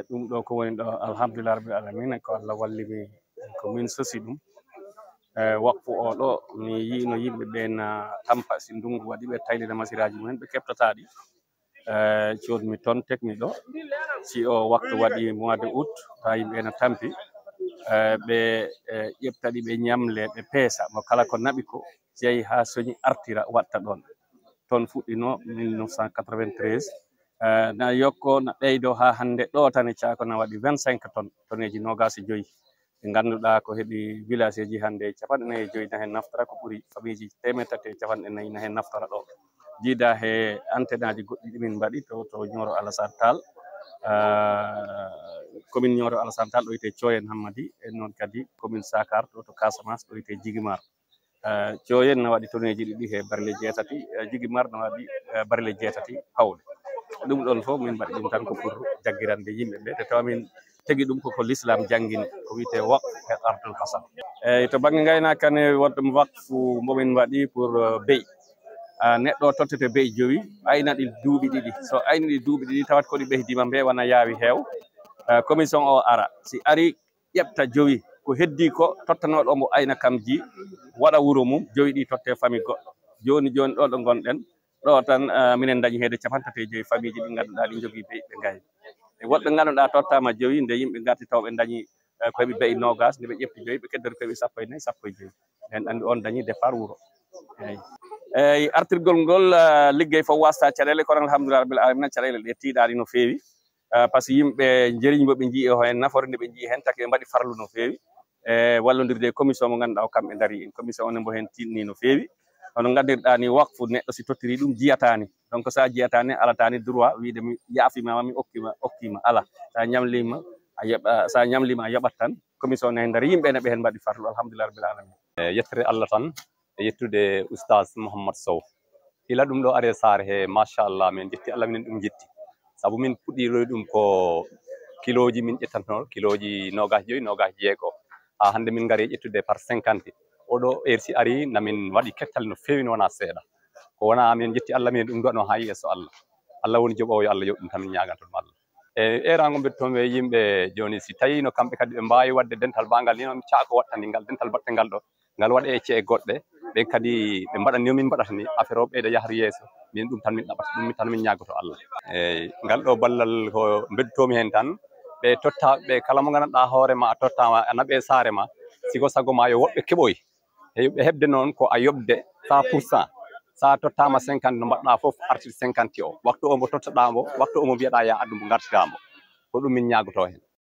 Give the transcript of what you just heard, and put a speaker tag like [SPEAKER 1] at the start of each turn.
[SPEAKER 1] ɗum ɗo ko woni ɗo alhamdulillah rabbil alamin ko Allah walli mi ko min sosi ɗum waktu o ɗo mi yino yimɓe ɓe na tampa si ndungu waɗi ɓe taylida masiraji mumen ɓe keɓtataɗi codmi toon tekmi ɗo si o waktu waɗi mois de août ta yimɓe na tampi ɓe ƴeftaɗi ɓe ñamle ɓe peesa mo kala ko naɓi ko jeeyi ha soñi artira watta ɗon toon fuɗɗino 1993 na yokko na ɓeydo ha hande ɗo tan e cako na waɗi 25 tonneji nogasi joyi ɓe ganduɗa ko heeɓi village ji hande 45 na hen naftara ko ɓuuri famille ji 350 na hen naftara ɗo jiida he antenne aji goɗɗi ɗimin mbaɗi to Nioro Alassane Tall commune Nioro Alassane Tall ɗo wiyete Thioyen Hammadi e noon kadi commune Sakar ɗo to Casamance ɗo wiyete Djiguimar Thioyen na waɗi tonneji ɗiɗi he barile 8 Djiguimar na waɗi barile 8 hawle ɗum ɗon fof min mbaɗi ɗum tan ko pour jaggirande yimɓe ɓe te tawa min tegi ɗum koko l'islam jangini ko wiyete waqf e ardul hasan eyyi to banggue gaynaka ne woɗɗum waqfu momin waɗi pour beyi neɗɗo tottete beyi joyi ayna ɗi duuɓi ɗiɗi so ayni ɗi duuɓi ɗiɗi tawat koɗi ɓeydima mbewana yaawi heew commission o ara si ari ƴefta joyi ko heddi ko tottanoɗo mo ayna kam ji waɗa wuuro mum joyi ɗi totte famille goɗɗo joni ɗo ɗo gonɗen ɗo tan minen dañi hedde 35 famille ji ɗi ganduɗa ɗi jogui beyi ɓe gayni e woɗɓe ganduɗa tottama joyi nde yimɓe garti taw ɓe dañi ko heeɓi beyi nogas nde ɓe ƴefti joyi ɓe keddori ko heeɓi 14 15 en andi on dañi départ wuuro eyyi artirgol ngol liggey fof wasta caɗele kono alhamdulillah rabbil alamin caɗele ɗe tiiɗaɗi no fewi par ce que yimɓe jeriñmo ɓe jii o hen nafoore nde ɓe jii hen taki ɓe mbaɗi farlu no fewi e wallodirde commission mo ganduɗa o kamɓe daari en commission one mbo hen tinni no fewi hono gaddirɗa ni waqfu neɗɗo si tottiri ɗum jiyatani donc sa jiyatani alatani droit wiide mi yaafimama mi okkima ala sa ñamlima a yoɓa sa ñamlima a yoɓat tan commission ne hen daari yimɓe ne ɓe hen mbaɗi farlu alhamdulillah rabbil alamin
[SPEAKER 2] yettere Allah tan e yettude oustaz Mouhammad Sow ila ɗum ɗo are sare he machallah min jetti Allah minen ɗum jetti saabu min puɗɗiroy ɗum ko kiloji min ƴettanto kiloji 25 ha hande min gari ƴettude par 50 oɗo heure si ari namin waɗi kettal no fewi no wona seeɗa ko wona min jetti Allah minen ɗum ɗo ha yesso Allah woni joɓowo yo Allah yoɓ ɗum tan min ñaganto ɗum Allah e erago betton ɓe yimɓe joni si tawi no kamɓe kadi ɓe mbawi wadde dental bangal ni noon caako wattani ngal dental batte ngal ɗo ngal waɗe e ce'e goɗɗe ɓe kadi ɓe mbaɗani min mbaɗata ni affaire o ɓeyda yahata yeeso min ɗum tan min ɗaɓata ɗum tan min ñagoto Allah eyyi ngal ɗo ballal ko beddotomi hen tan ɓe totta ɓe kala mo ganduɗa hoorema a tottama a naaɓe saare ma siko sago ma yo woɓɓe keɓoy ɓe hebde noon ko a yobde 100% sa tottama 50 no mbaɗɗa foof artir 50 o waktu o mo tottoɗamo waktu o mo mbiyeɗa ya addu mo gartiramo ko ɗum min ñagoto hen